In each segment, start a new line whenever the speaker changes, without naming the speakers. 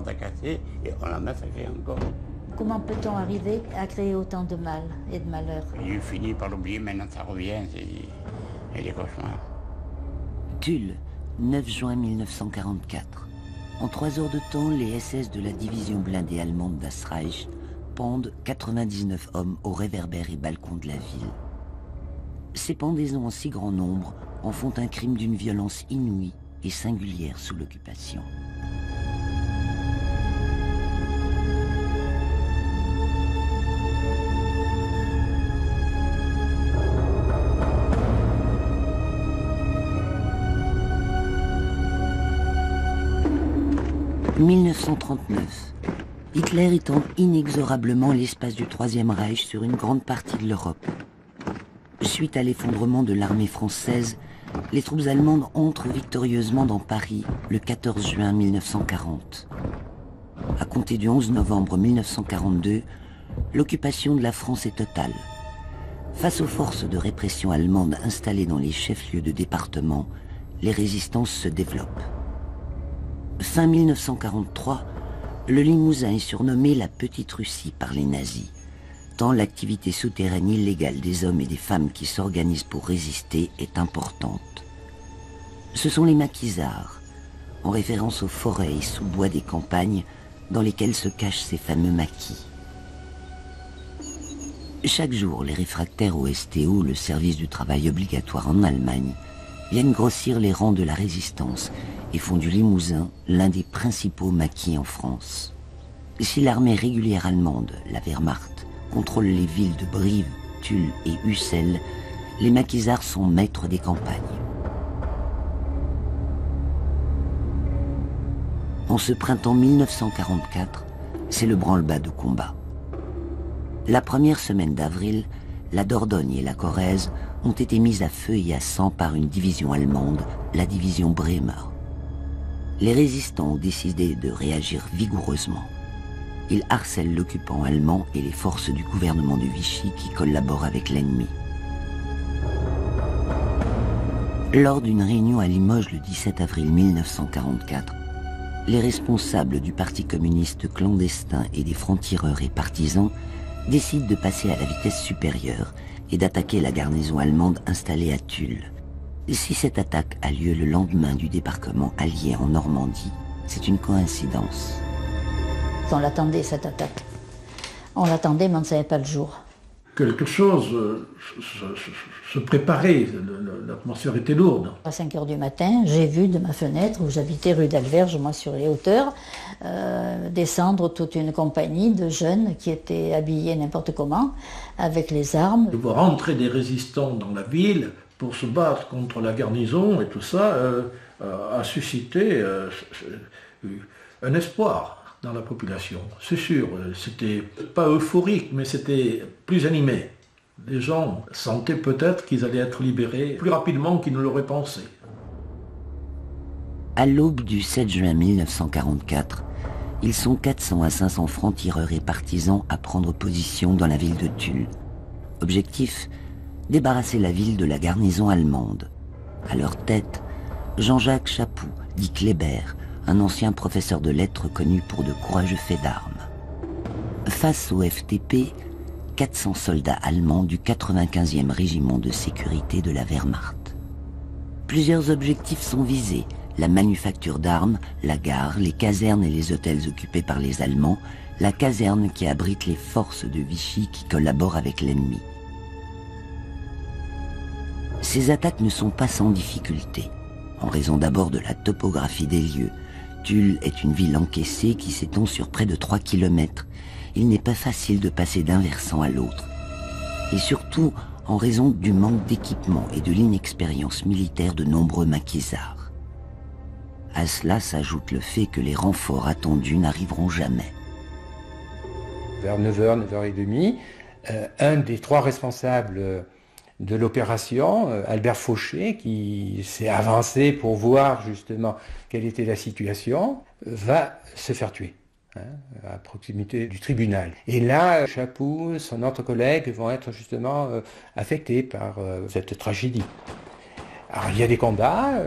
porte a cassé et on l'a massacré encore.
Comment peut-on arriver à créer autant de mal et de malheur?
J'ai fini par l'oublier, maintenant ça revient, c'est des cauchemars.
Tulle, 9 juin 1944. En 3 heures de temps, les SS de la division blindée allemande Das Reich pendent 99 hommes aux réverbères et balcons de la ville. Ces pendaisons en si grand nombre en font un crime d'une violence inouïe et singulière sous l'occupation. « 1939. Hitler étend inexorablement l'espace du Troisième Reich sur une grande partie de l'Europe. Suite à l'effondrement de l'armée française, les troupes allemandes entrent victorieusement dans Paris le 14 juin 1940. À compter du 11 novembre 1942, l'occupation de la France est totale. Face aux forces de répression allemandes installées dans les chefs-lieux de département, les résistances se développent. Fin 1943, le Limousin est surnommé la Petite Russie par les nazis, tant l'activité souterraine illégale des hommes et des femmes qui s'organisent pour résister est importante. Ce sont les maquisards, en référence aux forêts et sous-bois des campagnes dans lesquels se cachent ces fameux maquis. Chaque jour, les réfractaires au STO, le service du travail obligatoire en Allemagne, viennent grossir les rangs de la résistance et font du Limousin l'un des principaux maquis en France. Si l'armée régulière allemande, la Wehrmacht, contrôle les villes de Brive, Tulle et Ussel, les maquisards sont maîtres des campagnes. En ce printemps 1944, c'est le branle-bas de combat. La première semaine d'avril, la Dordogne et la Corrèze ont été mises à feu et à sang par une division allemande, la division Bremer. Les résistants ont décidé de réagir vigoureusement. Ils harcèlent l'occupant allemand et les forces du gouvernement de Vichy qui collaborent avec l'ennemi. Lors d'une réunion à Limoges le 17 avril 1944, les responsables du Parti communiste clandestin et des francs-tireurs et partisans décident de passer à la vitesse supérieure et d'attaquer la garnison allemande installée à Tulle. Si cette attaque a lieu le lendemain du débarquement allié en Normandie, c'est une coïncidence.
On l'attendait, cette attaque. On l'attendait, mais on ne savait pas le jour.
Quelque chose se préparait, l'atmosphère était lourde.
À 5 h du matin, j'ai vu de ma fenêtre, où j'habitais rue d'Alverge, moi sur les hauteurs, descendre toute une compagnie de jeunes qui étaient habillés n'importe comment, avec les armes.
De voir entrer des résistants dans la ville pour se battre contre la garnison et tout ça a suscité un espoir dans la population. C'est sûr, c'était pas euphorique, mais c'était plus animé. Les gens sentaient peut-être qu'ils allaient être libérés plus rapidement qu'ils ne l'auraient pensé.
À l'aube du 7 juin 1944, ils sont 400 à 500 francs-tireurs et partisans à prendre position dans la ville de Tulle. Objectif, débarrasser la ville de la garnison allemande. À leur tête, Jean-Jacques Chapoux, dit Kléber, un ancien professeur de lettres connu pour de courageux faits d'armes. Face au FTP, 400 soldats allemands du 95e régiment de sécurité de la Wehrmacht. Plusieurs objectifs sont visés, la manufacture d'armes, la gare, les casernes et les hôtels occupés par les Allemands, la caserne qui abrite les forces de Vichy qui collaborent avec l'ennemi. Ces attaques ne sont pas sans difficulté, en raison d'abord de la topographie des lieux. Tulle est une ville encaissée qui s'étend sur près de 3 km. Il n'est pas facile de passer d'un versant à l'autre. Et surtout, en raison du manque d'équipement et de l'inexpérience militaire de nombreux maquisards. À cela s'ajoute le fait que les renforts attendus n'arriveront jamais.
Vers 9h, 9h30, un des 3 responsables de l'opération, Albert Fauché, qui s'est avancé pour voir justement quelle était la situation, va se faire tuer, à proximité du tribunal. Et là, Chapoux, son autre collègue vont être justement affectés par cette tragédie. Alors il y a des combats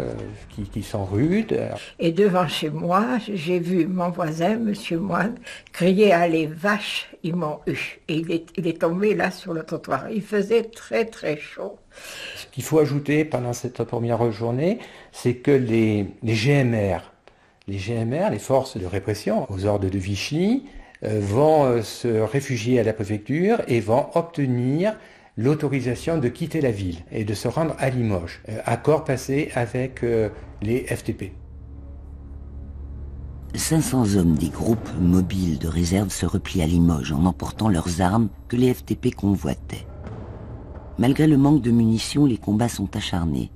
qui sont rudes.
Et devant chez moi, j'ai vu mon voisin, monsieur Moine, crier « Allez, vaches, ils m'ont eu ». Et il est tombé là sur le trottoir. Il faisait très très chaud.
Ce qu'il faut ajouter pendant cette première journée, c'est que les GMR, les forces de répression aux ordres de Vichy, vont se réfugier à la préfecture et vont obtenir l'autorisation de quitter la ville et de se rendre à Limoges. Accord passé avec les FTP.
500 hommes des groupes mobiles de réserve se replient à Limoges en emportant leurs armes que les FTP convoitaient. Malgré le manque de munitions, les combats sont acharnés.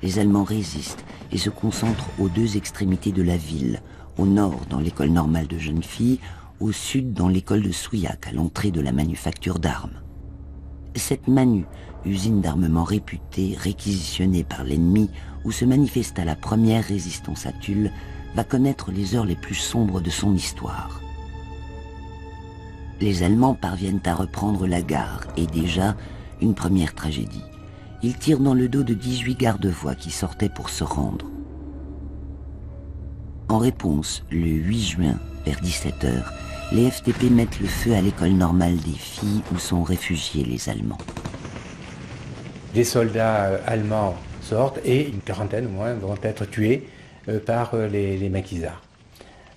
Les Allemands résistent et se concentrent aux deux extrémités de la ville, au nord dans l'école normale de jeunes filles, au sud dans l'école de Souillac, à l'entrée de la manufacture d'armes. Cette Manu, usine d'armement réputée, réquisitionnée par l'ennemi, où se manifesta la première résistance à Tulle, va connaître les heures les plus sombres de son histoire. Les Allemands parviennent à reprendre la gare, et déjà, une première tragédie. Ils tirent dans le dos de 18 garde-voies qui sortaient pour se rendre. En réponse, le 8 juin, vers 17h, les FTP mettent le feu à l'école normale des filles où sont réfugiés les Allemands.
Des soldats allemands sortent et une quarantaine au moins vont être tués par les maquisards.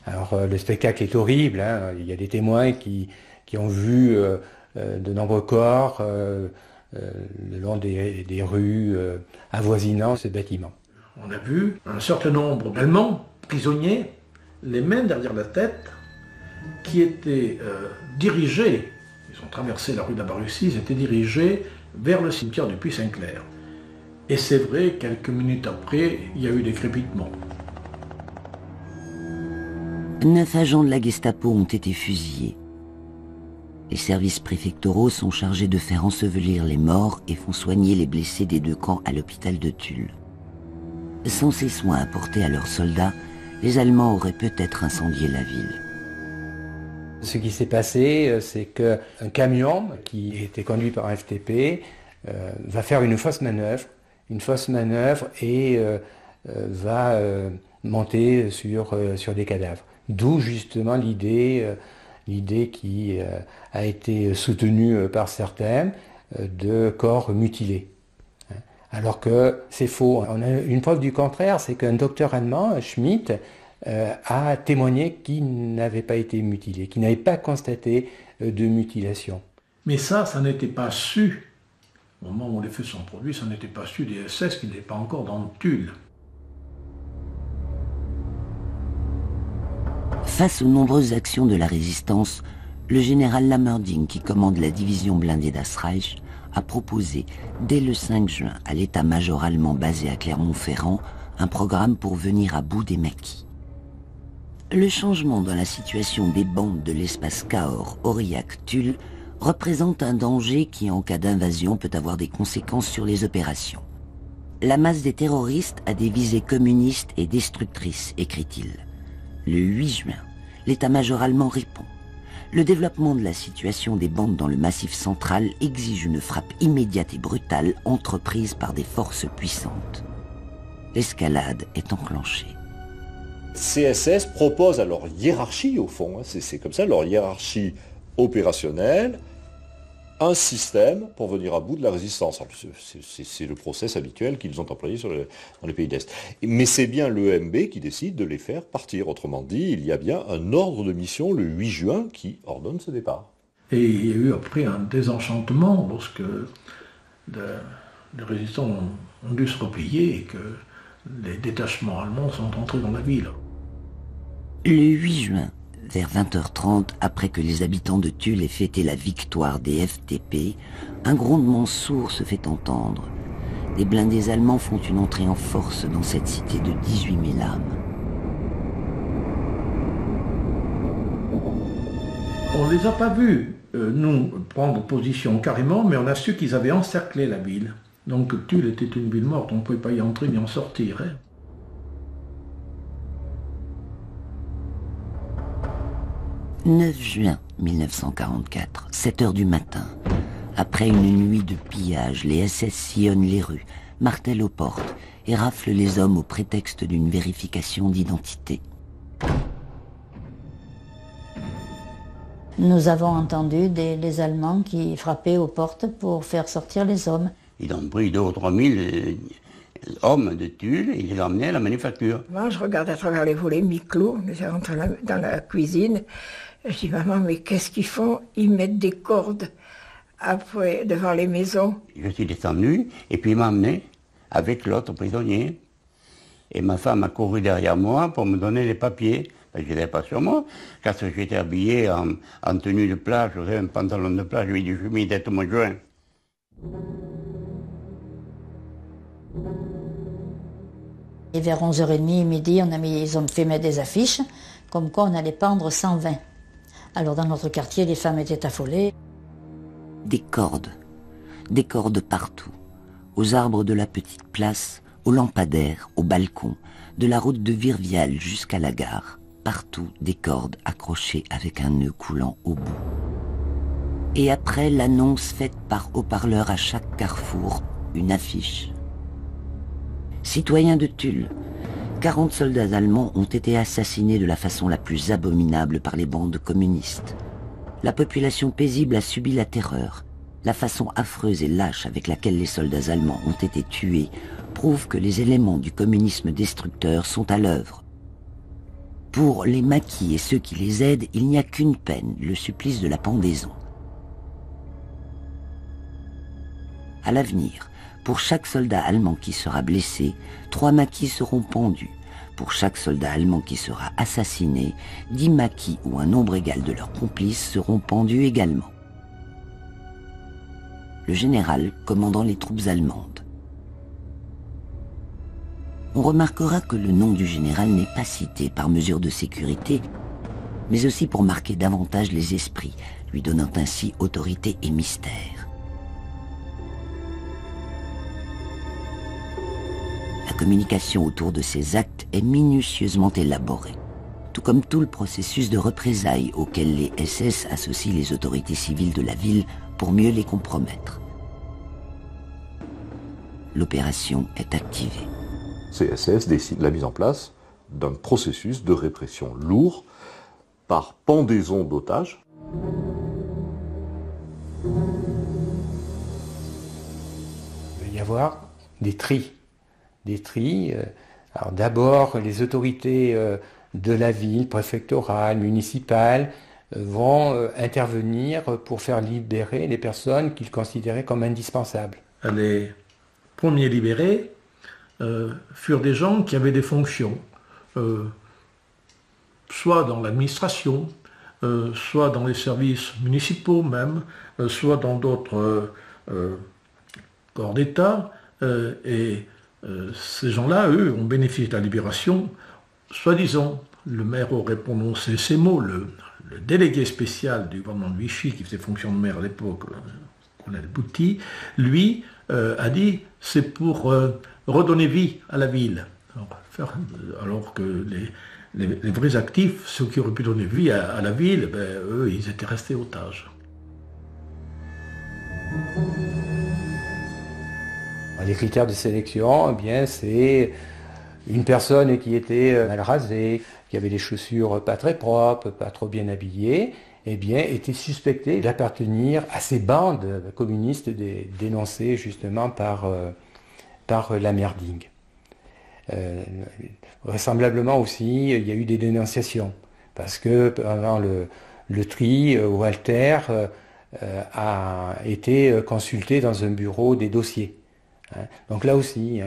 Alors le spectacle est horrible, hein. Il y a des témoins qui ont vu de nombreux corps le long des rues avoisinant ce bâtiment.
On a vu un certain nombre d'Allemands prisonniers, les mains derrière la tête, qui étaient dirigés, ils ont traversé la rue de la Barussie, ils étaient dirigés vers le cimetière du Puy-Saint-Clair. Et c'est vrai, quelques minutes après, il y a eu des crépitements.
9 agents de la Gestapo ont été fusillés. Les services préfectoraux sont chargés de faire ensevelir les morts et font soigner les blessés des deux camps à l'hôpital de Tulle. Sans ces soins apportés à leurs soldats, les Allemands auraient peut-être incendié la ville.
Ce qui s'est passé, c'est qu'un camion qui était conduit par un FTP va faire une fausse manœuvre et va monter sur des cadavres. D'où justement l'idée qui a été soutenue par certains de corps mutilés. Alors que c'est faux. On a une preuve du contraire, c'est qu'un docteur allemand, Schmidt, a témoigné qu'il n'avait pas été mutilé, qu'il n'avait pas constaté de mutilation.
Mais ça n'était pas su. Au moment où les faits sont produits, ça n'était pas su des SS qui n'étaient pas encore dans Tulle.
Face aux nombreuses actions de la résistance, le général Lammerding, qui commande la division blindée Das Reich, a proposé, dès le 5 juin, à l'état-major allemand basé à Clermont-Ferrand, un programme pour venir à bout des maquis. Le changement dans la situation des bandes de l'espace Cahors, Aurillac, Tulle représente un danger qui, en cas d'invasion, peut avoir des conséquences sur les opérations. La masse des terroristes a des visées communistes et destructrices, écrit-il. Le 8 juin, l'état-major allemand répond. Le développement de la situation des bandes dans le Massif central exige une frappe immédiate et brutale entreprise par des forces puissantes. L'escalade est enclenchée.
CSS propose à leur hiérarchie, au fond, c'est comme ça, leur hiérarchie opérationnelle, un système pour venir à bout de la résistance. C'est le process habituel qu'ils ont employé dans les pays d'Est. Mais c'est bien l'EMB qui décide de les faire partir. Autrement dit, il y a bien un ordre de mission le 8 juin qui ordonne ce départ.
Et il y a eu après un désenchantement lorsque les résistants ont dû se replier et que les détachements allemands sont entrés dans la ville.
Le 8 juin, vers 20h30, après que les habitants de Tulle aient fêté la victoire des FTP, un grondement sourd se fait entendre. Des blindés allemands font une entrée en force dans cette cité de 18 000 âmes.
On ne les a pas vus, nous, prendre position carrément, mais on a su qu'ils avaient encerclé la ville. Donc Tulle était une ville morte, on ne pouvait pas y entrer ni en sortir. Hein. «
9 juin 1944, 7h du matin, Après une nuit de pillage, les SS sillonnent les rues, martèlent aux portes et raflent les hommes au prétexte d'une vérification d'identité.
Nous avons entendu les Allemands qui frappaient aux portes pour faire sortir les hommes.
Ils ont pris 2 ou 3 000 hommes de Tulle et ils les ont emmenés à la manufacture.
Moi, je regarde à travers les volets mi-clos, nous rentrons dans la cuisine. Je dis, maman, mais qu'est-ce qu'ils font? Ils mettent des cordes après, devant les maisons.
Je suis descendu et puis il m'a emmené avec l'autre prisonnier. Et ma femme a couru derrière moi pour me donner les papiers. Je n'avais pas sur moi, car j'étais habillé en tenue de plage, j'avais un pantalon de plage, j'avais du chemise tête au mois de juin.
Et vers 11h30, midi, ils ont fait mettre des affiches, comme quoi on allait pendre 120. Alors dans notre quartier, les femmes étaient affolées.
Des cordes partout, aux arbres de la petite place, aux lampadaires, aux balcons, de la route de Virvial jusqu'à la gare. Partout, des cordes accrochées avec un nœud coulant au bout. Et après, l'annonce faite par haut-parleur à chaque carrefour, une affiche. Citoyens de Tulle, 40 soldats allemands ont été assassinés de la façon la plus abominable par les bandes communistes. La population paisible a subi la terreur. La façon affreuse et lâche avec laquelle les soldats allemands ont été tués prouve que les éléments du communisme destructeur sont à l'œuvre. Pour les maquis et ceux qui les aident, il n'y a qu'une peine, le supplice de la pendaison. À l'avenir, pour chaque soldat allemand qui sera blessé, 3 maquis seront pendus. Pour chaque soldat allemand qui sera assassiné, 10 maquis ou un nombre égal de leurs complices seront pendus également. Le général commandant les troupes allemandes. On remarquera que le nom du général n'est pas cité par mesure de sécurité, mais aussi pour marquer davantage les esprits, lui donnant ainsi autorité et mystère. La communication autour de ces actes est minutieusement élaborée, tout comme tout le processus de représailles auquel les SS associent les autorités civiles de la ville pour mieux les compromettre. L'opération est activée.
CSS décide la mise en place d'un processus de répression lourd par pendaison d'otages.
Il va y avoir des tris. Alors d'abord, les autorités de la ville, préfectorales, municipales, vont intervenir pour faire libérer les personnes qu'ils considéraient comme indispensables.
Les premiers libérés furent des gens qui avaient des fonctions, soit dans l'administration, soit dans les services municipaux même, soit dans d'autres corps d'État, et ces gens-là, eux, ont bénéficié de la libération, soi-disant. Le maire aurait prononcé ces mots, le délégué spécial du gouvernement de Vichy, qui faisait fonction de maire à l'époque, colonel Bouty, lui a dit c'est pour redonner vie à la ville. Alors que les vrais actifs, ceux qui auraient pu donner vie à la ville, eux, ils étaient restés otages.
Les critères de sélection, eh bien, c'est une personne qui était mal rasée, qui avait des chaussures pas très propres, pas trop bien habillées, eh bien, était suspectée d'appartenir à ces bandes communistes dénoncées justement par Lammerding. Vraisemblablement aussi, il y a eu des dénonciations, parce que pendant le tri, Walter a été consulté dans un bureau des dossiers. Donc là aussi,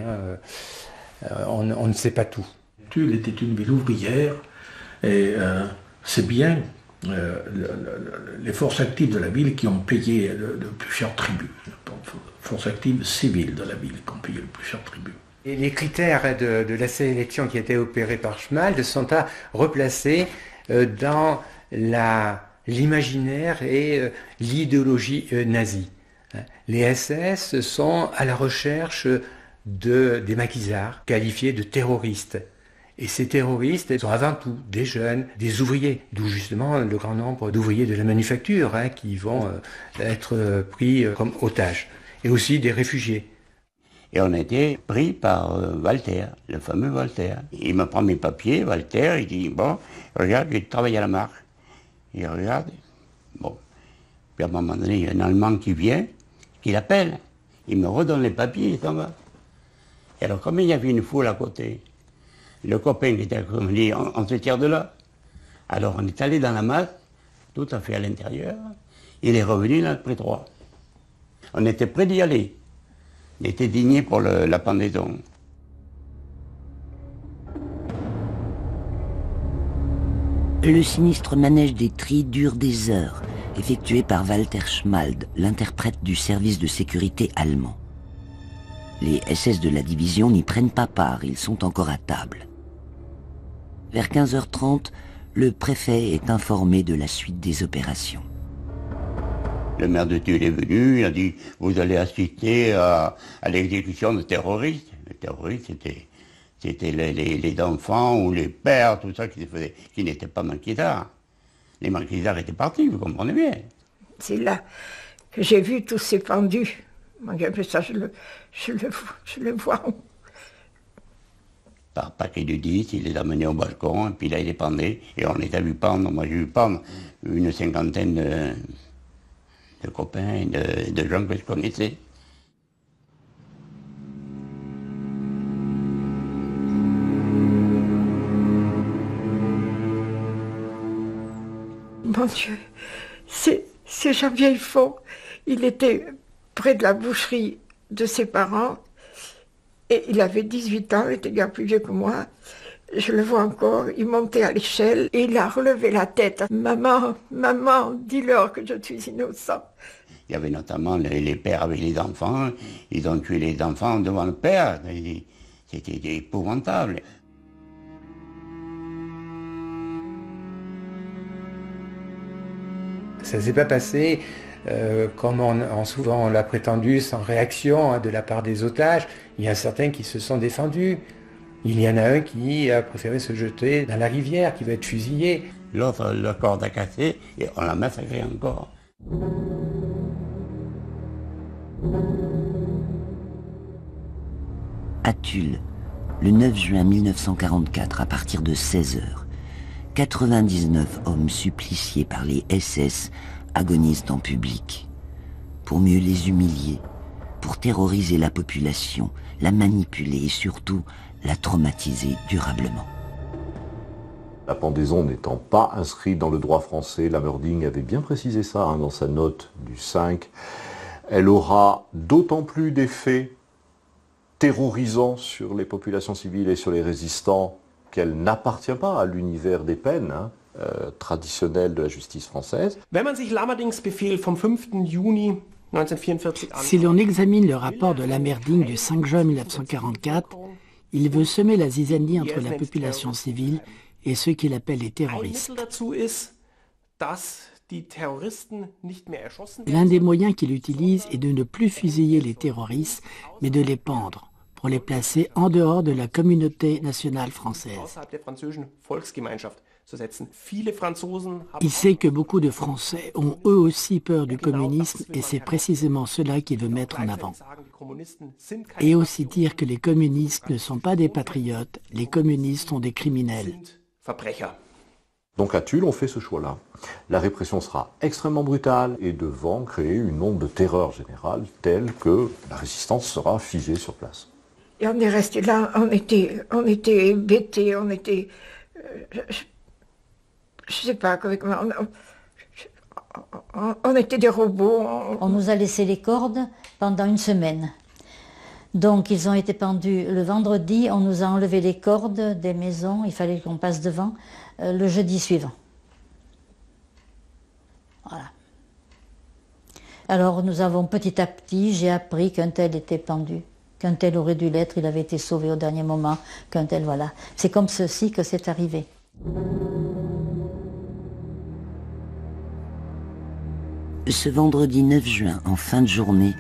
on ne sait pas tout.
Tulle était une ville ouvrière, et c'est bien les forces actives de la ville qui ont payé le plus cher tribut. Les forces actives civiles de la ville qui ont payé le plus cher tribut.
Et les critères de la sélection qui a été opérée par Schmalz sont à replacer dans l'imaginaire et l'idéologie nazie. Les SS sont à la recherche des maquisards, qualifiés de terroristes. Et ces terroristes sont avant tout des jeunes, des ouvriers, d'où justement le grand nombre d'ouvriers de la manufacture qui vont être pris comme otages, et aussi des réfugiés.
Et on a été pris par Walter, le fameux Walter. Il me prend mes papiers, Walter, il dit, bon, regarde, j'ai travaillé à la marque. Il regarde, bon. Puis à un moment donné, il y a un Allemand qui vient, qui l'appelle. Il me redonne les papiers, il s'en va. Et alors, comme il y avait une foule à côté, le copain qui était comme dit, on se tire de là. Alors on est allé dans la masse, tout à fait à l'intérieur. Il est revenu dans le prétoire. On était prêt d'y aller. On était digné pour la pendaison.
Le sinistre manège des tris dure des heures, effectué par Walter Schmald, l'interprète du service de sécurité allemand. Les SS de la division n'y prennent pas part, ils sont encore à table. Vers 15h30, le préfet est informé de la suite des opérations.
Le maire de Tulle est venu, il a dit « Vous allez assister à l'exécution de terroristes ». Les terroristes, c'était les enfants ou les pères, tout ça qui n'étaient pas maquisards. Les maquisards étaient partis, vous comprenez bien.
C'est là que j'ai vu tous ces pendus. Ça, je le vois.
Par paquet de 10, il les a menés au balcon, et puis là, il les pendait. Et on les a vus pendre. Moi, j'ai vu pendre une cinquantaine de copains, de gens que je connaissais.
Mon Dieu, c'est Jean Vieillefond. Il était près de la boucherie de ses parents. Et il avait 18 ans, il était bien plus vieux que moi. Je le vois encore, il montait à l'échelle et il a relevé la tête. « Maman, maman, dis-leur que je suis innocent. »
Il y avait notamment les pères avec les enfants. Ils ont tué les enfants devant le père. C'était épouvantable.
Ça ne s'est pas passé comme souvent on l'a prétendu, sans réaction de la part des otages. Il y a certains qui se sont défendus. Il y en a un qui a préféré se jeter dans la rivière, qui va être fusillé.
L'autre, le corde a cassé et on l'a massacré encore.
À Tulle, le 9 juin 1944, à partir de 16h, 99 hommes suppliciés par les SS agonisent en public. Pour mieux les humilier, pour terroriser la population, la manipuler et surtout la traumatiser durablement.
La pendaison n'étant pas inscrite dans le droit français, Lammerding avait bien précisé ça dans sa note du 5. Elle aura d'autant plus d'effets terrorisants sur les populations civiles et sur les résistants qu'elle n'appartient pas à l'univers des peines traditionnelles de la justice française.
Si l'on examine le rapport de Lammerding du 5 juin 1944, il veut semer la zizanie entre la population civile et ceux qu'il appelle les terroristes. L'un des moyens qu'il utilise est de ne plus fusiller les terroristes, mais de les pendre, pour les placer en dehors de la communauté nationale française. Il sait que beaucoup de Français ont eux aussi peur du communisme et c'est précisément cela qu'il veut mettre en avant. Et aussi dire que les communistes ne sont pas des patriotes, les communistes sont des criminels.
Donc à Tulle, on fait ce choix-là. La répression sera extrêmement brutale et devant créer une onde de terreur générale telle que la résistance sera figée sur place.
Et on est resté là, on était bêtés, on était... je sais pas comment... On était des robots.
On nous a laissé les cordes pendant une semaine. Donc ils ont été pendus le vendredi, on nous a enlevé les cordes des maisons, il fallait qu'on passe devant le jeudi suivant. Voilà. Alors nous avons petit à petit, j'ai appris qu'un tel était pendu, qu'un tel aurait dû l'être, il avait été sauvé au dernier moment, qu'un tel, voilà. C'est comme ceci que c'est arrivé.
Ce vendredi 9 juin, en fin de journée,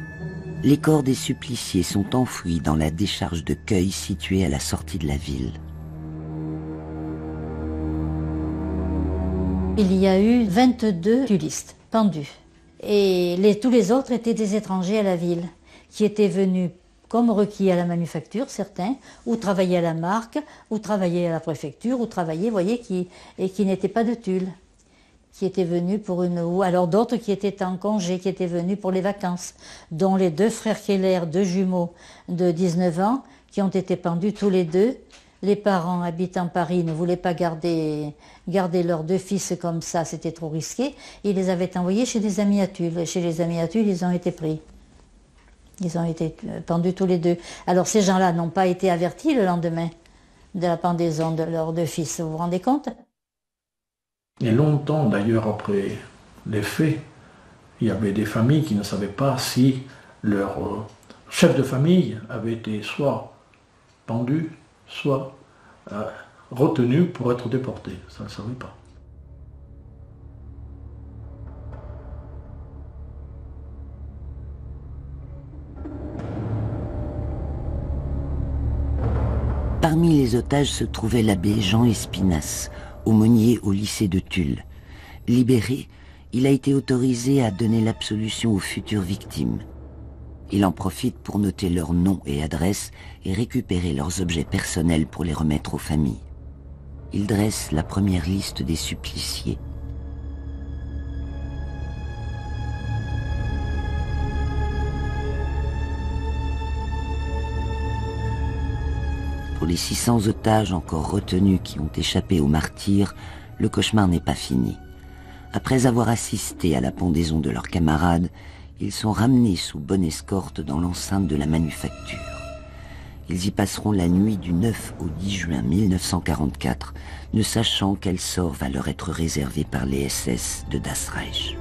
les corps des suppliciés sont enfouis dans la décharge de Cueil située à la sortie de la ville.
Il y a eu 22 tulistes pendus. Et tous les autres étaient des étrangers à la ville, qui étaient venus comme requis à la manufacture, certains, ou travaillaient à la marque, ou travaillaient à la préfecture, ou travaillaient, vous voyez, qui n'étaient pas de Tulle, qui étaient venus pour ou alors d'autres qui étaient en congé, qui étaient venus pour les vacances, dont les 2 frères Keller, 2 jumeaux de 19 ans, qui ont été pendus tous les 2. Les parents habitant Paris ne voulaient pas garder leurs 2 fils comme ça, c'était trop risqué. Ils les avaient envoyés chez des amis à Tulle. Chez les amis à Tulle, ils ont été pris. Ils ont été pendus tous les 2. Alors ces gens-là n'ont pas été avertis le lendemain de la pendaison de leurs 2 fils, vous vous rendez compte?
Et longtemps d'ailleurs après les faits, il y avait des familles qui ne savaient pas si leur chef de famille avait été soit pendu, soit retenu pour être déporté. Ça ne savait pas.
Parmi les otages se trouvait l'abbé Jean Espinasse, aumônier au lycée de Tulle. Libéré, il a été autorisé à donner l'absolution aux futures victimes. Il en profite pour noter leurs noms et adresses et récupérer leurs objets personnels pour les remettre aux familles. Il dresse la première liste des suppliciés. Pour les 600 otages encore retenus qui ont échappé au martyre, le cauchemar n'est pas fini. Après avoir assisté à la pendaison de leurs camarades, ils sont ramenés sous bonne escorte dans l'enceinte de la manufacture. Ils y passeront la nuit du 9 au 10 juin 1944, ne sachant quel sort va leur être réservé par les SS de Das Reich.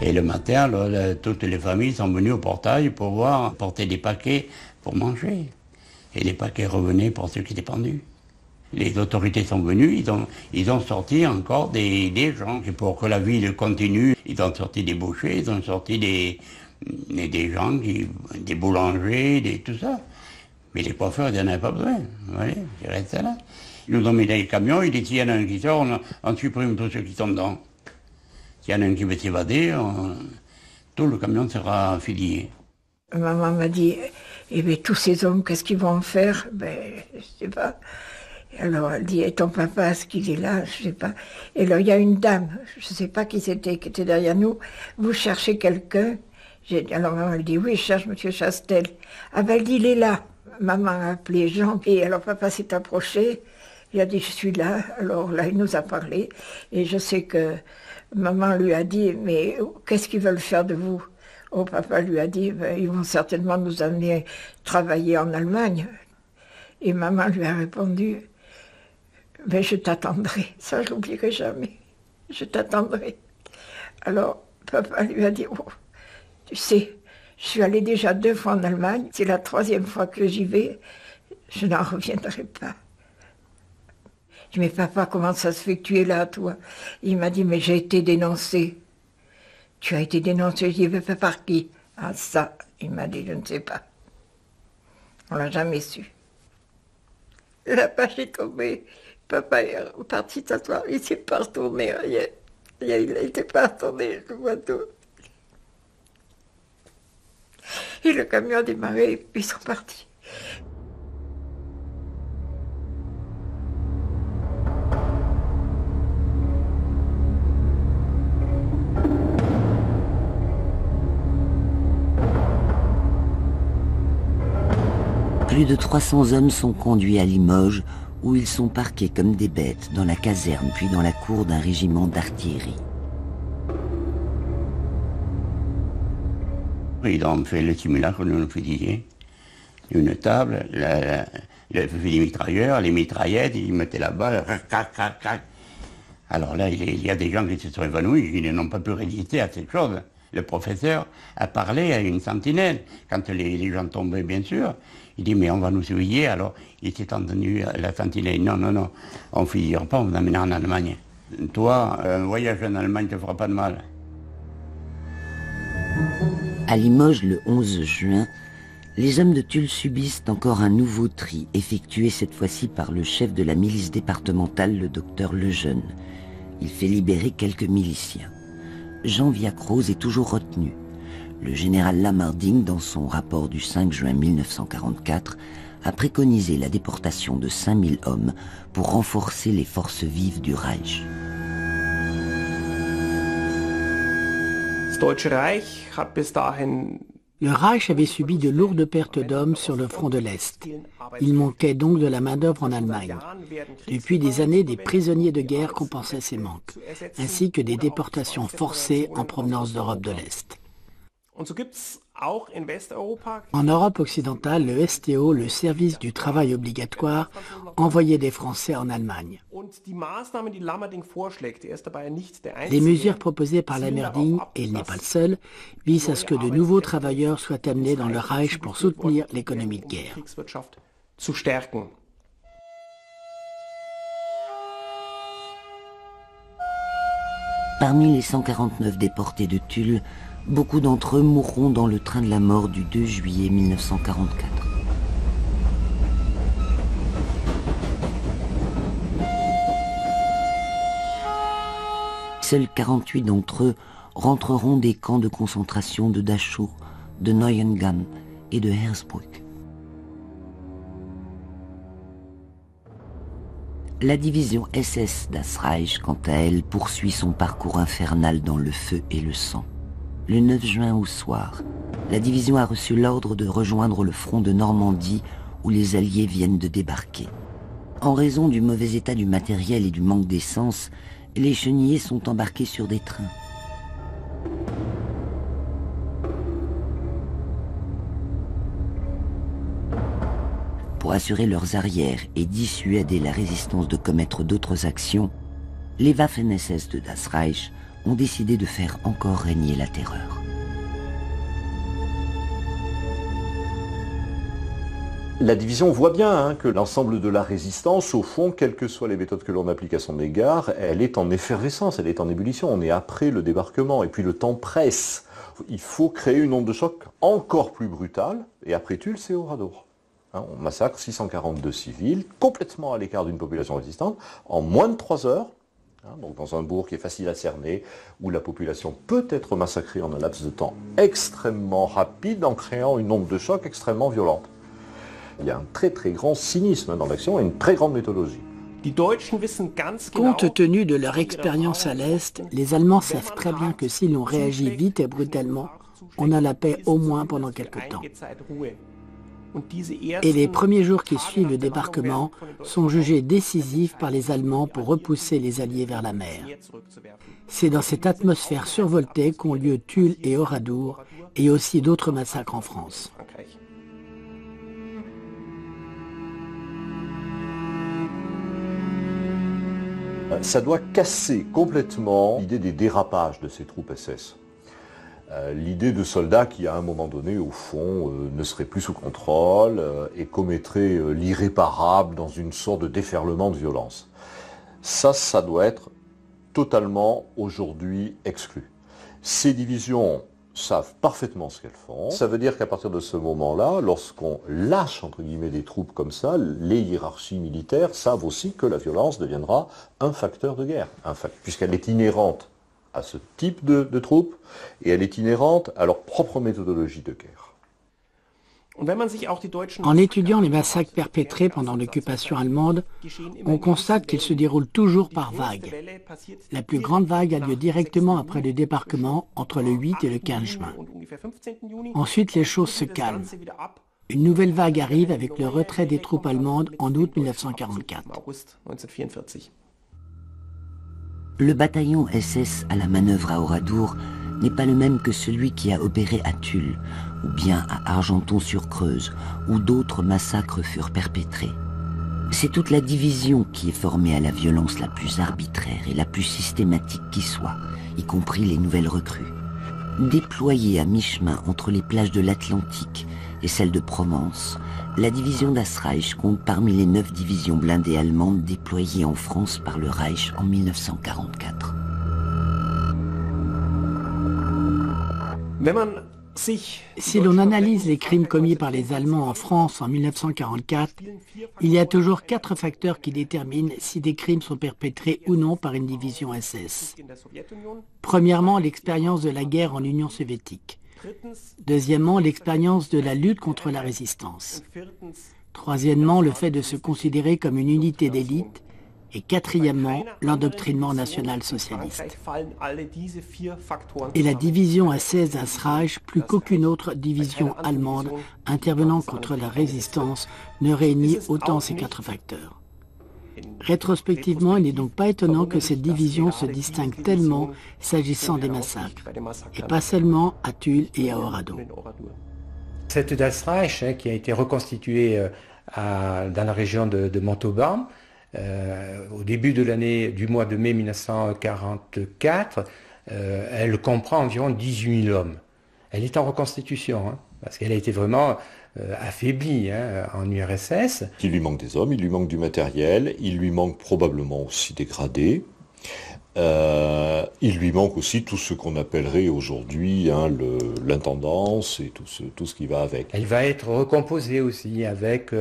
Et le matin, toutes les familles sont venues au portail pour porter des paquets pour manger. Et les paquets revenaient pour ceux qui étaient pendus. Les autorités sont venues, ils ont sorti encore des gens. Et pour que la ville continue, ils ont sorti des bouchers, ils ont sorti des gens, des boulangers, tout ça. Mais les coiffeurs, ils n'en avaient pas besoin. Vous voyez, ils restaient là. Ils nous ont mis dans les camions, ils disent s'il y en a un qui sort, on supprime tous ceux qui sont dedans. S'il y en a un qui veut s'évader, tout le camion sera fusillé.
Maman m'a dit, eh bien, tous ces hommes, qu'est-ce qu'ils vont en faire? Ben, je sais pas. Alors elle dit, et ton papa, est-ce qu'il est là? Je sais pas. Et alors il y a une dame, je sais pas qui c'était, qui était derrière nous. Vous cherchez quelqu'un? Alors maman elle dit, oui, je cherche monsieur Chastel. Ah ben elle dit, il est là. Maman a appelé Jean, et alors papa s'est approché. Il a dit, je suis là. Alors là, il nous a parlé. Et je sais que maman lui a dit, mais qu'est-ce qu'ils veulent faire de vous? Oh, papa lui a dit, ben, ils vont certainement nous amener travailler en Allemagne. Et maman lui a répondu, ben, je t'attendrai. Ça, je l'oublierai jamais. Je t'attendrai. Alors, papa lui a dit, oh, tu sais, je suis allée déjà 2 fois en Allemagne. C'est la 3e fois que j'y vais. Je n'en reviendrai pas. Je dis, mais papa, comment ça se fait que tu es là, toi? Il m'a dit, mais j'ai été dénoncé. Tu as été dénoncé? Je dis, mais par qui? Ah, ça, il m'a dit, je ne sais pas. On l'a jamais su. La page est tombée. Papa est parti s'asseoir. Il ne s'est pas retourné. Il n'était pas retourné, je vois tout. Et le camion a démarré, et puis ils sont partis.
Plus de 300 hommes sont conduits à Limoges, où ils sont parqués comme des bêtes dans la caserne, puis dans la cour d'un régiment d'artillerie.
Ils ont fait le simulacre d'une fusillé, une table, le fusil mitrailleur, les mitraillettes, ils mettaient la balle, crac, crac, crac. Alors là, il y a des gens qui se sont évanouis, ils n'ont pas pu résister à cette chose. Le professeur a parlé à une sentinelle, quand les gens tombaient, bien sûr. Il dit, mais on va nous surveiller. Alors, il s'est entendu à la sentinelle, non, non, non, on ne fusillera pas, on vous amènera en Allemagne. Toi, un voyage en Allemagne ne te fera pas de mal.
À Limoges, le 11 juin, Les hommes de Tulle subissent encore un nouveau tri, effectué cette fois-ci par le chef de la milice départementale, le docteur Lejeune. Il fait libérer quelques miliciens. Jean Viacruz est toujours retenu. Le général Lamartine, dans son rapport du 5 juin 1944, a préconisé la déportation de 5000 hommes pour renforcer les forces vives du Reich.
Le Reich avait subi de lourdes pertes d'hommes sur le front de l'Est. Il manquait donc de la main-d'œuvre en Allemagne. Depuis des années, des prisonniers de guerre compensaient ces manques, ainsi que des déportations forcées en provenance d'Europe de l'Est. En Europe occidentale, le STO, le service du travail obligatoire, envoyait des Français en Allemagne. Les mesures proposées par Lamartine, et il n'est pas le seul, visent à ce que de nouveaux travailleurs soient amenés dans le Reich pour soutenir l'économie de guerre.
Parmi les 149 déportés de Tulle, beaucoup d'entre eux mourront dans le train de la mort du 2 juillet 1944. Seuls 48 d'entre eux rentreront des camps de concentration de Dachau, de Neuengamme et de Hersbruck. La division SS Das Reich, quant à elle, poursuit son parcours infernal dans le feu et le sang. Le 9 juin au soir, la division a reçu l'ordre de rejoindre le front de Normandie où les Alliés viennent de débarquer. En raison du mauvais état du matériel et du manque d'essence, les chenillés sont embarqués sur des trains. Pour assurer leurs arrières et dissuader la résistance de commettre d'autres actions, les Waffen-SS de Das Reich ont décidé de faire encore régner la terreur.
La division voit bien que l'ensemble de la résistance, au fond, quelles que soient les méthodes que l'on applique à son égard, elle est en effervescence, elle est en ébullition. On est après le débarquement et puis le temps presse. Il faut créer une onde de choc encore plus brutale et après Tulle, c'est Oradour. On massacre 642 civils, complètement à l'écart d'une population résistante, en moins de 3 heures. Donc dans un bourg qui est facile à cerner, où la population peut être massacrée en un laps de temps extrêmement rapide en créant une onde de choc extrêmement violente. Il y a un très très grand cynisme dans l'action et une très grande méthodologie.
Compte tenu de leur expérience à l'Est, les Allemands savent très bien que si l'on réagit vite et brutalement, on a la paix au moins pendant quelque temps. Et les premiers jours qui suivent le débarquement sont jugés décisifs par les Allemands pour repousser les Alliés vers la mer. C'est dans cette atmosphère survoltée qu'ont lieu Tulle et Oradour, et aussi d'autres massacres en France.
Ça doit casser complètement l'idée des dérapages de ces troupes SS. L'idée de soldats qui, à un moment donné, au fond, ne seraient plus sous contrôle et commettraient l'irréparable dans une sorte de déferlement de violence. Ça doit être totalement, aujourd'hui, exclu. Ces divisions savent parfaitement ce qu'elles font. Ça veut dire qu'à partir de ce moment-là, lorsqu'on lâche, entre guillemets, des troupes comme ça, les hiérarchies militaires savent aussi que la violence deviendra un facteur de guerre, puisqu'elle est inhérente à ce type de troupes, et elle est inhérente à leur propre méthodologie de guerre.
En étudiant les massacres perpétrés pendant l'occupation allemande, on constate qu'ils se déroulent toujours par vagues. La plus grande vague a lieu directement après le débarquement, entre le 8 et le 15 juin. Ensuite, les choses se calment. Une nouvelle vague arrive avec le retrait des troupes allemandes en août 1944.
Le bataillon SS à la manœuvre à Oradour n'est pas le même que celui qui a opéré à Tulle, ou bien à Argenton-sur-Creuse, où d'autres massacres furent perpétrés. C'est toute la division qui est formée à la violence la plus arbitraire et la plus systématique qui soit, y compris les nouvelles recrues. Déployée à mi-chemin entre les plages de l'Atlantique et celles de Provence, la division Das Reich compte parmi les 9 divisions blindées allemandes déployées en France par le Reich en 1944.
Si l'on analyse les crimes commis par les Allemands en France en 1944, il y a toujours 4 facteurs qui déterminent si des crimes sont perpétrés ou non par une division SS. Premièrement, l'expérience de la guerre en Union soviétique. Deuxièmement, l'expérience de la lutte contre la résistance. Troisièmement, le fait de se considérer comme une unité d'élite. Et quatrièmement, l'endoctrinement national-socialiste. Et la division SS das Reich, plus qu'aucune autre division allemande intervenant contre la résistance, ne réunit autant ces 4 facteurs. Rétrospectivement, il n'est donc pas étonnant que cette division se distingue tellement s'agissant des massacres, et pas seulement à Tulle et à Orado.
Cette Das Reich, qui a été reconstituée dans la région de Montauban, au début du mois de mai 1944, elle comprend environ 18 000 hommes. Elle est en reconstitution, parce qu'elle a été vraiment affaiblie en URSS.
Il lui manque des hommes, il lui manque du matériel, il lui manque probablement aussi des gradés. Il lui manque aussi tout ce qu'on appellerait aujourd'hui l'intendance et tout ce qui va avec.
Elle va être recomposée aussi avec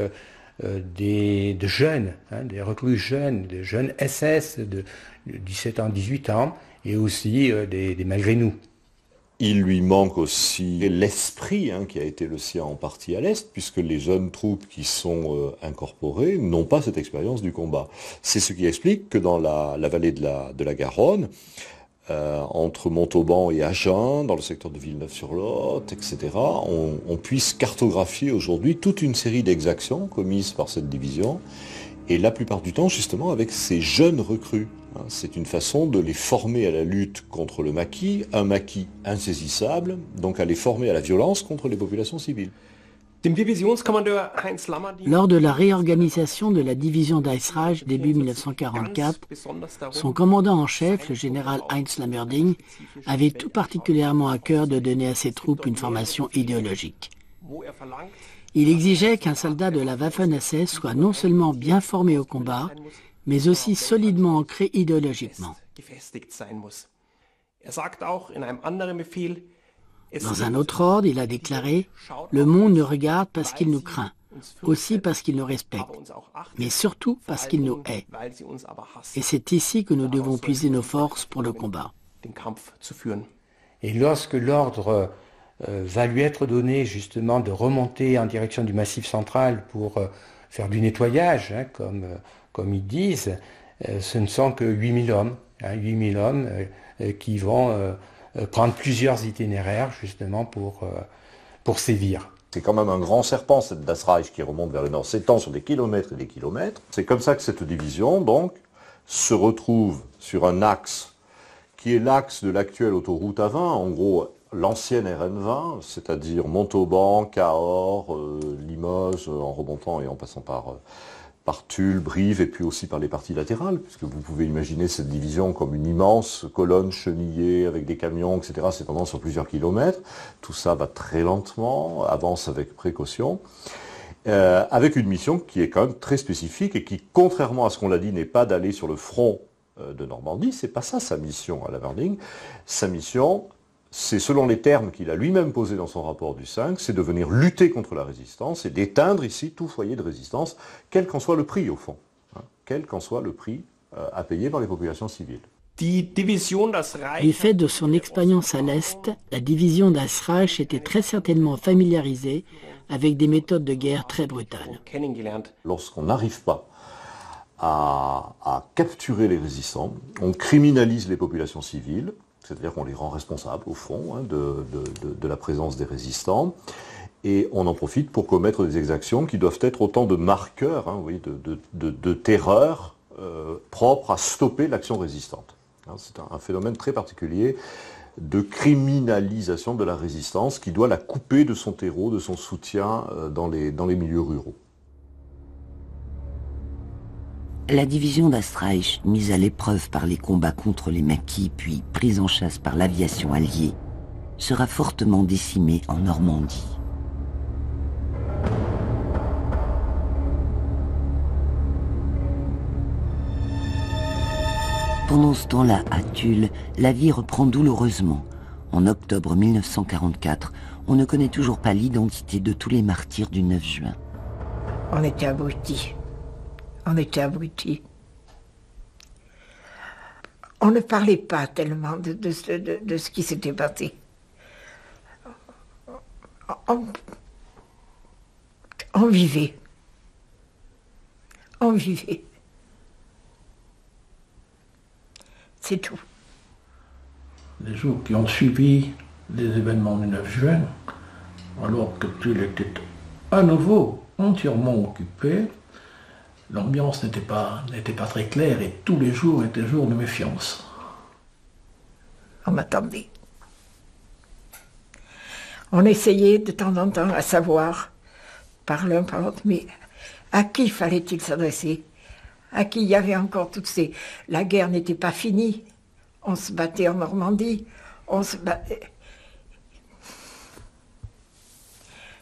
des jeunes, des recrues jeunes, des jeunes SS de 17 ans, 18 ans, et aussi des malgré nous.
Il lui manque aussi l'esprit qui a été le sien en partie à l'Est, puisque les jeunes troupes qui sont incorporées n'ont pas cette expérience du combat. C'est ce qui explique que dans la vallée de la Garonne, entre Montauban et Agen, dans le secteur de Villeneuve-sur-Lot, etc., on puisse cartographier aujourd'hui toute une série d'exactions commises par cette division, et la plupart du temps, justement, avec ces jeunes recrues. C'est une façon de les former à la lutte contre le maquis, un maquis insaisissable, donc à les former à la violence contre les populations civiles.
Lors de la réorganisation de la division Das Reich début 1944, son commandant en chef, le général Heinz Lammerding, avait tout particulièrement à cœur de donner à ses troupes une formation idéologique. Il exigeait qu'un soldat de la Waffen-SS soit non seulement bien formé au combat, mais aussi solidement ancré idéologiquement. Dans un autre ordre, il a déclaré « Le monde nous regarde parce qu'il nous craint, aussi parce qu'il nous respecte, mais surtout parce qu'il nous hait. Et c'est ici que nous devons puiser nos forces pour le combat. »
Et lorsque l'ordre va lui être donné justement de remonter en direction du Massif central pour faire du nettoyage, comme ils disent, ce ne sont que 8000 hommes, 8000 hommes qui vont prendre plusieurs itinéraires justement pour sévir.
C'est quand même un grand serpent, cette Das Reich, qui remonte vers le nord, s'étend sur des kilomètres et des kilomètres. C'est comme ça que cette division, donc, se retrouve sur un axe qui est l'axe de l'actuelle autoroute A20, en gros l'ancienne RN20, c'est-à-dire Montauban, Cahors, Limoges, en remontant et en passant par Tulle, Brive, et puis aussi par les parties latérales, puisque vous pouvez imaginer cette division comme une immense colonne chenillée avec des camions, etc. C'est pendant sur plusieurs kilomètres. Tout ça va très lentement, avance avec précaution, avec une mission qui est quand même très spécifique et qui, contrairement à ce qu'on l'a dit, n'est pas d'aller sur le front de Normandie. C'est pas ça sa mission à Lammerding. Sa mission, c'est selon les termes qu'il a lui-même posés dans son rapport du 5, c'est de venir lutter contre la résistance et d'éteindre ici tout foyer de résistance, quel qu'en soit le prix au fond, quel qu'en soit le prix à payer par les populations civiles.
Du fait de son expérience à l'Est, la division Das Reich était très certainement familiarisée avec des méthodes de guerre très brutales.
Lorsqu'on n'arrive pas à capturer les résistants, on criminalise les populations civiles, c'est-à-dire qu'on les rend responsables, au fond, de la présence des résistants, et on en profite pour commettre des exactions qui doivent être autant de marqueurs, vous voyez, de terreur propres à stopper l'action résistante. C'est un phénomène très particulier de criminalisation de la résistance qui doit la couper de son terreau, de son soutien dans les milieux ruraux.
La division Das Reich, mise à l'épreuve par les combats contre les maquis, puis prise en chasse par l'aviation alliée, sera fortement décimée en Normandie. Pendant ce temps-là, à Tulle, la vie reprend douloureusement. En octobre 1944, on ne connaît toujours pas l'identité de tous les martyrs du 9 juin.
On était abrutis. On était abrutis. On ne parlait pas tellement de ce qui s'était passé. On vivait. On vivait. C'est tout.
Les jours qui ont suivi les événements du 9 juin, alors que Tulle était à nouveau entièrement occupé, l'ambiance n'était pas très claire et tous les jours étaient jours de méfiance.
On m'attendait. On essayait de temps en temps à savoir, par l'un par l'autre, mais à qui fallait-il s'adresser? À qui il y avait encore toutes ces... La guerre n'était pas finie. On se battait en Normandie. On se battait...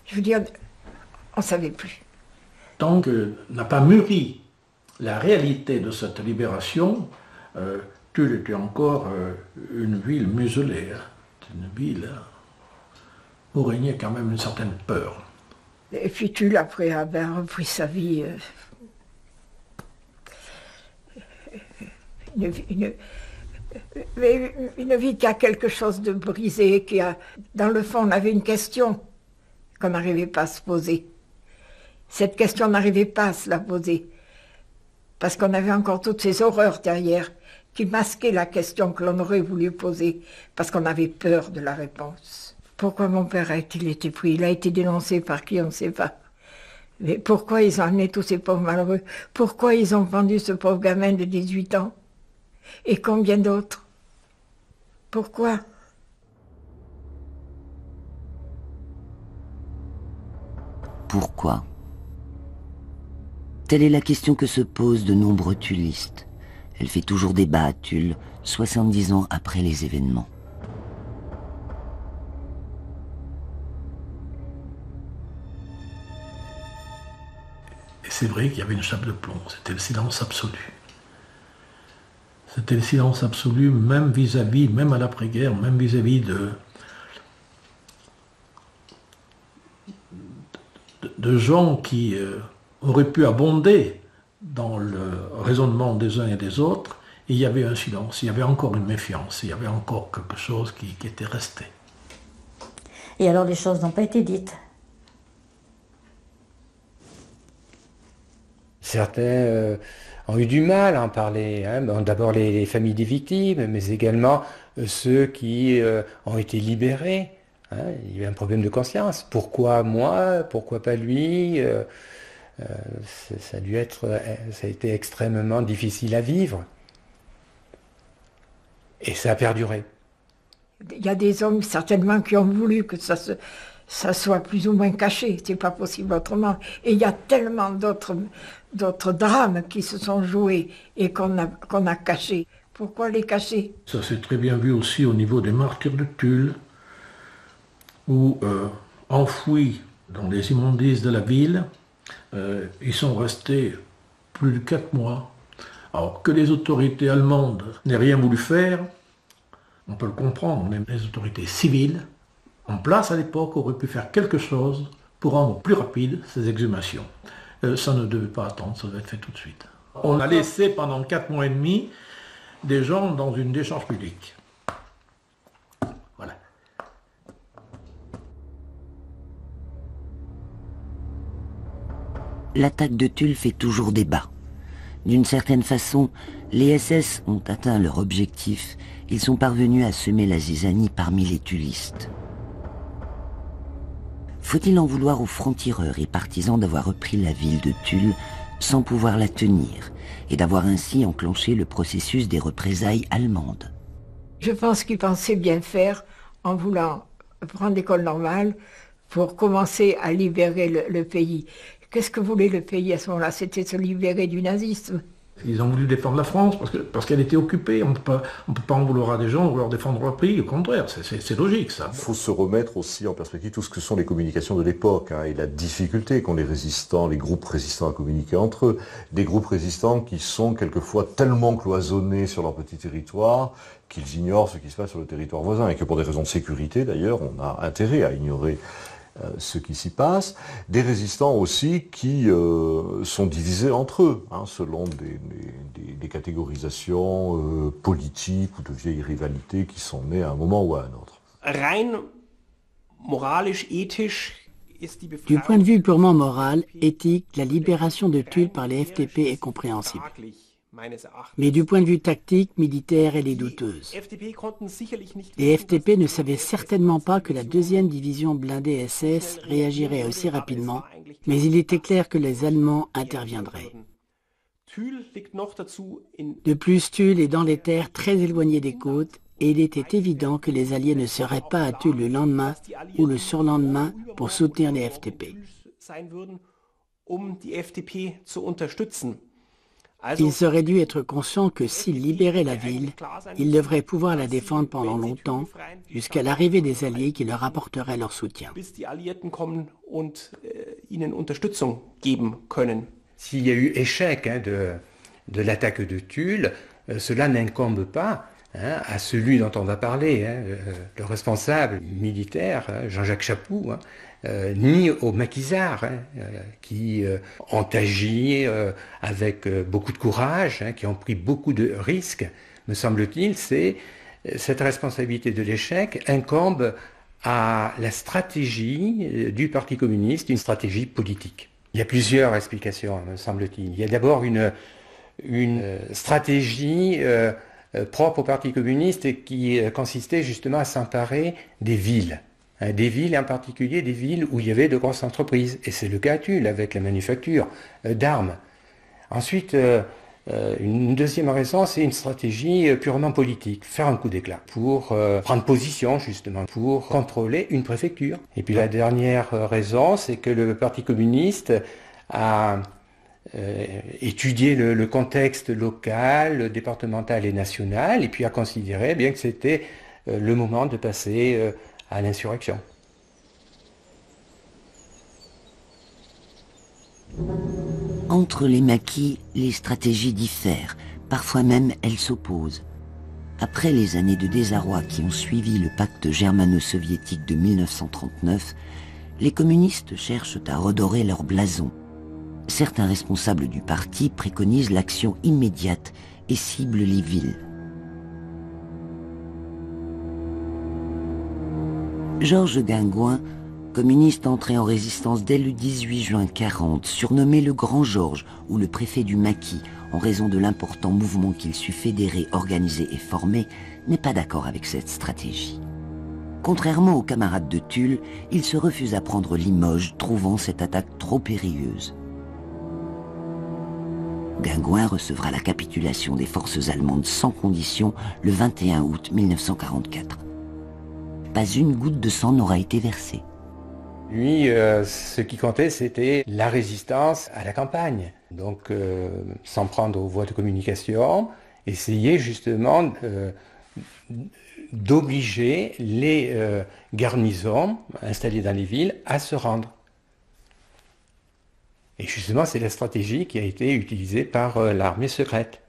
Je veux dire, on ne savait plus.
Tant que n'a pas mûri la réalité de cette libération, Tulle était encore une ville muselée. Une ville où régnait quand même une certaine peur.
Et puis Tulle, après avoir repris sa vie... Une vie qui a quelque chose de brisé, qui a... Dans le fond, on avait une question qu'on n'arrivait pas à se poser. Cette question, on n'arrivait pas à se la poser. Parce qu'on avait encore toutes ces horreurs derrière qui masquaient la question que l'on aurait voulu poser, parce qu'on avait peur de la réponse. Pourquoi mon père a-t-il été pris? Il a été dénoncé par qui, on ne sait pas. Mais pourquoi ils ont amené tous ces pauvres malheureux? Pourquoi ils ont pendu ce pauvre gamin de 18 ans? Et combien d'autres? Pourquoi?
Pourquoi? Telle est la question que se posent de nombreux tullistes. Elle fait toujours débat à Tulle, 70 ans après les événements.
Et c'est vrai qu'il y avait une chape de plomb, c'était le silence absolu. C'était le silence absolu, même vis-à-vis, même à l'après-guerre, même vis-à-vis de gens qui auraient pu abonder dans le raisonnement des uns et des autres. Et il y avait un silence, il y avait encore une méfiance, il y avait encore quelque chose qui était resté.
Et alors les choses n'ont pas été dites.
Certains ont eu du mal à en parler. Hein. D'abord les familles des victimes, mais également ceux qui ont été libérés. Hein. Il y avait un problème de conscience. Pourquoi moi? Pourquoi pas lui? Ça a été extrêmement difficile à vivre. Et ça a perduré.
Il y a des hommes certainement qui ont voulu que ça soit plus ou moins caché. C'est pas possible autrement. Et il y a tellement d'autres drames qui se sont joués et qu'on a cachés. Pourquoi les cacher?
Ça s'est très bien vu aussi au niveau des martyrs de Tulle, où enfouis dans les immondices de la ville, ils sont restés plus de 4 mois. Alors que les autorités allemandes n'aient rien voulu faire, on peut le comprendre, mais les autorités civiles en place à l'époque auraient pu faire quelque chose pour rendre plus rapide ces exhumations. Ça ne devait pas attendre, ça devait être fait tout de suite. On a laissé pendant 4 mois et demi des gens dans une décharge publique. Voilà.
L'attaque de Tulle fait toujours débat. D'une certaine façon, les SS ont atteint leur objectif. Ils sont parvenus à semer la zizanie parmi les tullistes. Faut-il en vouloir aux francs-tireurs et partisans d'avoir repris la ville de Tulle sans pouvoir la tenir et d'avoir ainsi enclenché le processus des représailles allemandes?
Je pense qu'ils pensaient bien faire en voulant prendre l'école normale pour commencer à libérer le pays. Qu'est-ce que voulait le pays à ce moment-là? C'était se libérer du nazisme.
Ils ont voulu défendre la France parce qu'elle était occupée. On ne peut pas en vouloir à des gens ou leur défendre leur pays. Au contraire, c'est logique ça.
Il faut se remettre aussi en perspective tout ce que sont les communications de l'époque et la difficulté qu'ont les résistants, les groupes résistants à communiquer entre eux. Des groupes résistants qui sont quelquefois tellement cloisonnés sur leur petit territoire qu'ils ignorent ce qui se passe sur le territoire voisin et que pour des raisons de sécurité d'ailleurs, on a intérêt à ignorer ce qui s'y passe, des résistants aussi qui sont divisés entre eux, selon des catégorisations politiques ou de vieilles rivalités qui sont nées à un moment ou à un autre.
Du point de vue purement moral, éthique, la libération de Tulle par les FTP est compréhensible. Mais du point de vue tactique, militaire, elle est douteuse. Les FTP ne savaient certainement pas que la 2e division blindée SS réagirait aussi rapidement, mais il était clair que les Allemands interviendraient. De plus, Tulle est dans les terres très éloignées des côtes, et il était évident que les Alliés ne seraient pas à Tulle le lendemain ou le surlendemain pour soutenir les FTP. Ils auraient dû être conscients que s'ils libéraient la ville, ils devraient pouvoir la défendre pendant longtemps, jusqu'à l'arrivée des Alliés qui leur apporteraient leur soutien.
S'il y a eu échec de l'attaque de Tulle, cela n'incombe pas à celui dont on va parler, le responsable militaire, Jean-Jacques Chaput, ni aux maquisards qui ont agi avec beaucoup de courage, qui ont pris beaucoup de risques. Me semble-t-il, cette responsabilité de l'échec incombe à la stratégie du Parti communiste, une stratégie politique. Il y a plusieurs explications, me semble-t-il. Il y a d'abord une stratégie propre au Parti communiste qui consistait justement à s'emparer des villes et en particulier des villes où il y avait de grosses entreprises. Et c'est le cas à Tulle avec la manufacture d'armes. Ensuite, une deuxième raison, c'est une stratégie purement politique, faire un coup d'éclat pour prendre position justement, pour contrôler une préfecture. Et puis la dernière raison, c'est que le Parti communiste a étudié le contexte local, départemental et national, et puis a considéré bien que c'était le moment de passer à l'insurrection.
Entre les maquis, les stratégies diffèrent, parfois même elles s'opposent. Après les années de désarroi qui ont suivi le pacte germano-soviétique de 1939, les communistes cherchent à redorer leur blason. Certains responsables du parti préconisent l'action immédiate et ciblent les villes. Georges Guingouin, communiste entré en résistance dès le 18 juin 1940, surnommé le Grand Georges ou le préfet du Maquis, en raison de l'important mouvement qu'il sut fédérer, organiser et former, n'est pas d'accord avec cette stratégie. Contrairement aux camarades de Tulle, il se refuse à prendre Limoges, trouvant cette attaque trop périlleuse. Guingouin recevra la capitulation des forces allemandes sans condition le 21 août 1944. Pas une goutte de sang n'aura été versée.
Lui, ce qui comptait, c'était la résistance à la campagne. Donc, s'en prendre aux voies de communication, essayer justement d'obliger les garnisons installées dans les villes à se rendre. Et justement, c'est la stratégie qui a été utilisée par l'armée secrète.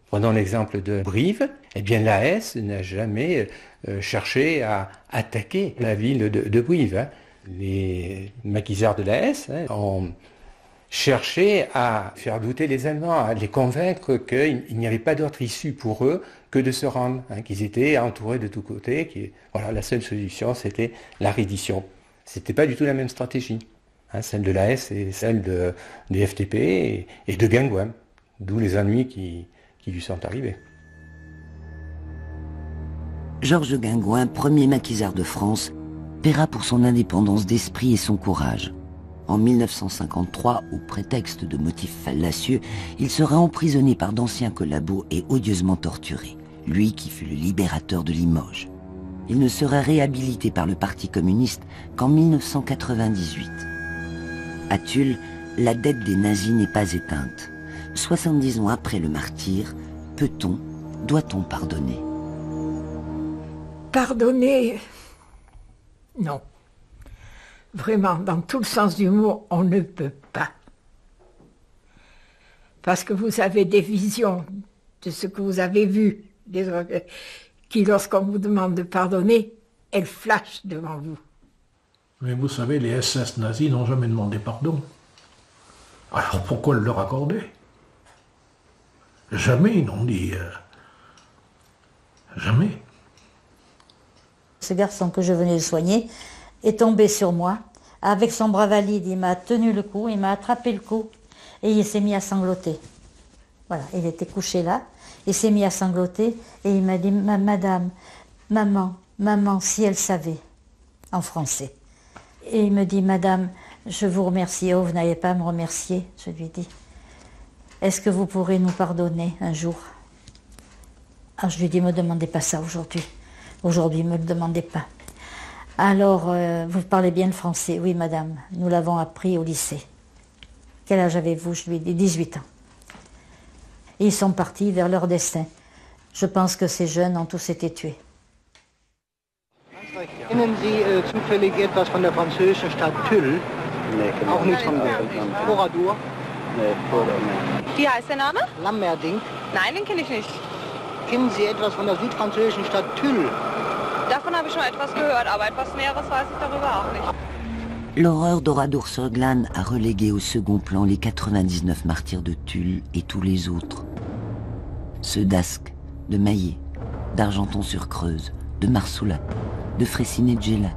Prenons l'exemple de Brive. Eh bien, l'AS n'a jamais cherché à attaquer la ville de Brive. Les maquisards de l'AS ont cherché à faire douter les Allemands, à les convaincre qu'il n'y avait pas d'autre issue pour eux que de se rendre, qu'ils étaient entourés de tous côtés. Voilà, la seule solution, c'était la reddition. C'était pas du tout la même stratégie, celle de l'AS et celle des FTP et de Guingouin, d'où les ennuis qui lui sont arrivés.
Georges Guingouin, premier maquisard de France, paiera pour son indépendance d'esprit et son courage. En 1953, au prétexte de motifs fallacieux, il sera emprisonné par d'anciens collabos et odieusement torturé, lui qui fut le libérateur de Limoges. Il ne sera réhabilité par le Parti communiste qu'en 1998. À Tulle, la dette des nazis n'est pas éteinte. 70 ans après le martyre, peut-on, doit-on pardonner?
Pardonner, non. Vraiment, dans tout le sens du mot, on ne peut pas. Parce que vous avez des visions de ce que vous avez vu, qui, lorsqu'on vous demande de pardonner, elles flashent devant vous.
Mais vous savez, les SS nazis n'ont jamais demandé pardon. Alors pourquoi le leur accorder? Jamais ils n'ont dit... jamais.
Ce garçon que je venais de soigner est tombé sur moi. Avec son bras valide, il m'a tenu le cou, il m'a attrapé le cou et il s'est mis à sangloter. Voilà, il était couché là, il s'est mis à sangloter et il m'a dit « Madame, maman, si elle savait », en français. Et il me dit « Madame, je vous remercie. » « Oh, vous n'allez pas à me remercier », je lui dis. « Est-ce que vous pourrez nous pardonner un jour ?» Alors je lui dis « Me demandez pas ça aujourd'hui. Aujourd'hui, ne me le demandez pas. » Alors, vous parlez bien le français? Oui, madame, nous l'avons appris au lycée. Quel âge avez-vous? Je lui ai dit 18 ans. Et ils sont partis vers leur destin. Je pense que ces jeunes ont tous été tués.
Kennen Sie zufällig etwas von der französischen Stadt Tulle? Auch nicht von Oradour?
Nee, nicht. Wie heißt der Name?
Lammerding.
Nein, den kenne ich nicht.
Kennen Sie etwas von der südfranzösischen Stadt Tulle?
Davon habe ich schon etwas gehört, aber etwas Näheres weiß ich darüber auch nicht.
L'horreur d'Oradour-sur-Glane a relégué au second plan les 99 martyrs de Tulle et tous les autres. Ceux d'Ascq, de Maillé, d'Argenton-sur-Creuse, de Marsoulat, de Fraissinet-Gela,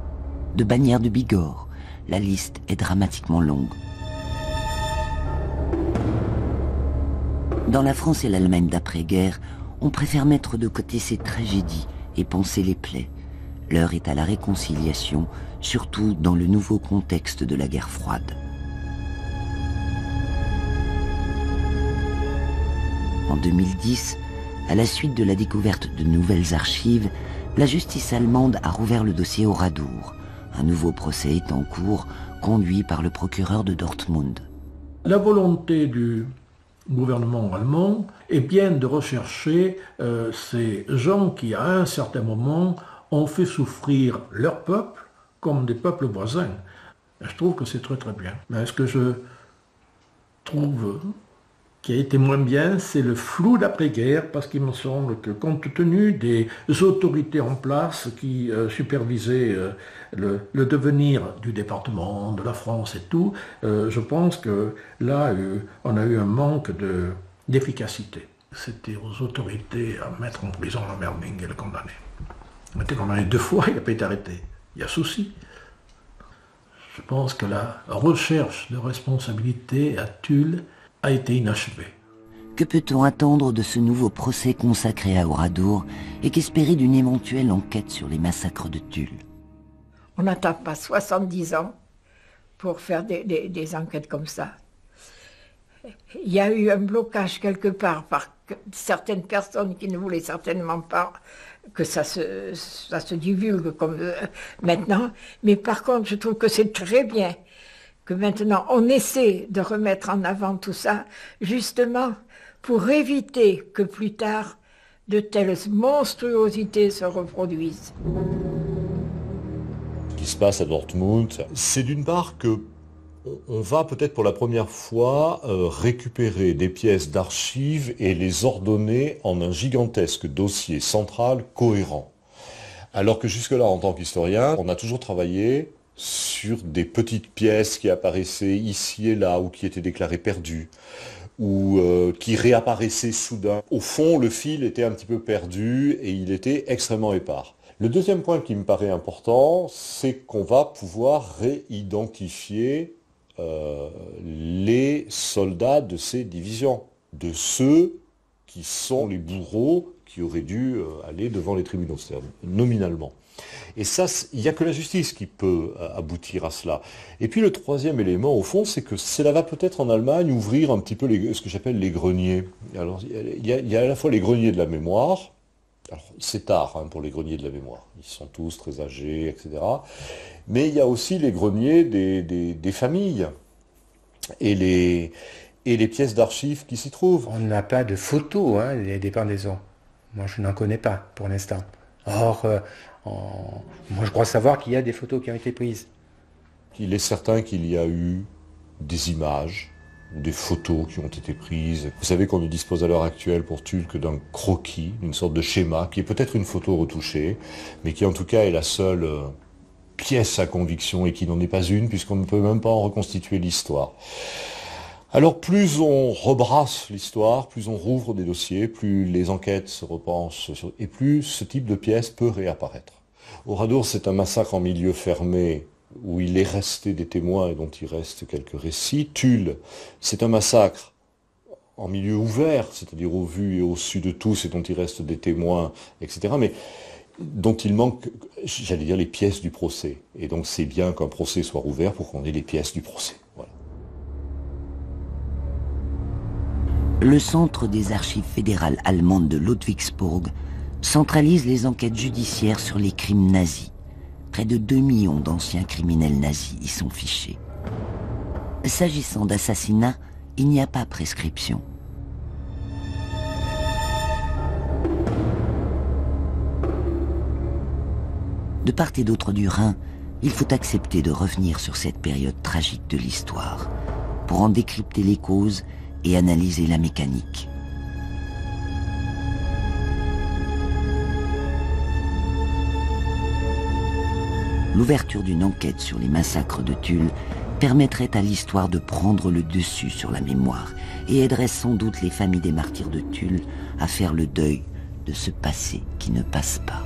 de Bagnères de Bigorre. La liste est dramatiquement longue. Dans la France et l'Allemagne d'après-guerre, on préfère mettre de côté ces tragédies et panser les plaies. L'heure est à la réconciliation, surtout dans le nouveau contexte de la guerre froide. En 2010, à la suite de la découverte de nouvelles archives, la justice allemande a rouvert le dossier Oradour. Un nouveau procès est en cours, conduit par le procureur de Dortmund.
La volonté du gouvernement allemand est bien de rechercher ces gens qui, à un certain moment, ont fait souffrir leur peuple comme des peuples voisins. Et je trouve que c'est très très bien. Mais ce que je trouve qui a été moins bien, c'est le flou d'après-guerre, parce qu'il me semble que compte tenu des autorités en place qui supervisaient le devenir du département, de la France et tout, je pense que là, on a eu un manque d'efficacité. C'était aux autorités à mettre en prison Lammerding et le condamner. Il a été condamné 2 fois, il n'a pas été arrêté. Il y a souci. Je pense que la recherche de responsabilité à Tulle a été inachevée.
Que peut-on attendre de ce nouveau procès consacré à Oradour et qu'espérer d'une éventuelle enquête sur les massacres de Tulle?
On n'attend pas 70 ans pour faire des enquêtes comme ça. Il y a eu un blocage quelque part par certaines personnes qui ne voulaient certainement pas que ça se divulgue comme maintenant. Mais par contre, je trouve que c'est très bien que maintenant on essaie de remettre en avant tout ça, justement pour éviter que plus tard de telles monstruosités se reproduisent.
Ce qui se passe à Dortmund, c'est d'une part que on va peut-être pour la première fois récupérer des pièces d'archives et les ordonner en un gigantesque dossier central cohérent. Alors que jusque-là, en tant qu'historien, on a toujours travaillé sur des petites pièces qui apparaissaient ici et là, ou qui étaient déclarées perdues, ou qui réapparaissaient soudain. Au fond, le fil était un petit peu perdu et il était extrêmement épars. Le deuxième point qui me paraît important, c'est qu'on va pouvoir réidentifier les soldats de ces divisions, de ceux qui sont les bourreaux qui auraient dû aller devant les tribunaux, c'est-à-dire nominalement. Et ça, il n'y a que la justice qui peut aboutir à cela. Et puis le troisième élément, au fond, c'est que cela va peut-être en Allemagne ouvrir un petit peu ce que j'appelle les greniers. Alors, il y a à la fois les greniers de la mémoire. Alors, c'est tard pour les greniers de la mémoire. Ils sont tous très âgés, etc. Mais il y a aussi les greniers des familles. Et et les pièces d'archives qui s'y trouvent.
On n'a pas de photos des pendaisons. Moi, je n'en connais pas pour l'instant. Or, moi, je crois savoir qu'il y a des photos qui ont été prises.
Il est certain qu'il y a eu des images, des photos qui ont été prises. Vous savez qu'on ne dispose à l'heure actuelle pour Tulle que d'un croquis, une sorte de schéma, qui est peut-être une photo retouchée, mais qui en tout cas est la seule pièce à conviction et qui n'en est pas une, puisqu'on ne peut même pas en reconstituer l'histoire. Alors plus on rebrasse l'histoire, plus on rouvre des dossiers, plus les enquêtes se repensent, et plus ce type de pièce peut réapparaître. Oradour, c'est un massacre en milieu fermé, où il est resté des témoins et dont il reste quelques récits. Tulle, c'est un massacre en milieu ouvert, c'est-à-dire au vu et au su de tous, et dont il reste des témoins, etc., mais dont il manque, j'allais dire, les pièces du procès. Et donc c'est bien qu'un procès soit rouvert pour qu'on ait les pièces du procès. Voilà.
Le Centre des archives fédérales allemandes de Ludwigsburg centralise les enquêtes judiciaires sur les crimes nazis. Près de 2 millions d'anciens criminels nazis y sont fichés. S'agissant d'assassinats, il n'y a pas prescription. De part et d'autre du Rhin, il faut accepter de revenir sur cette période tragique de l'histoire, pour en décrypter les causes et analyser la mécanique. L'ouverture d'une enquête sur les massacres de Tulle permettrait à l'histoire de prendre le dessus sur la mémoire et aiderait sans doute les familles des martyrs de Tulle à faire le deuil de ce passé qui ne passe pas.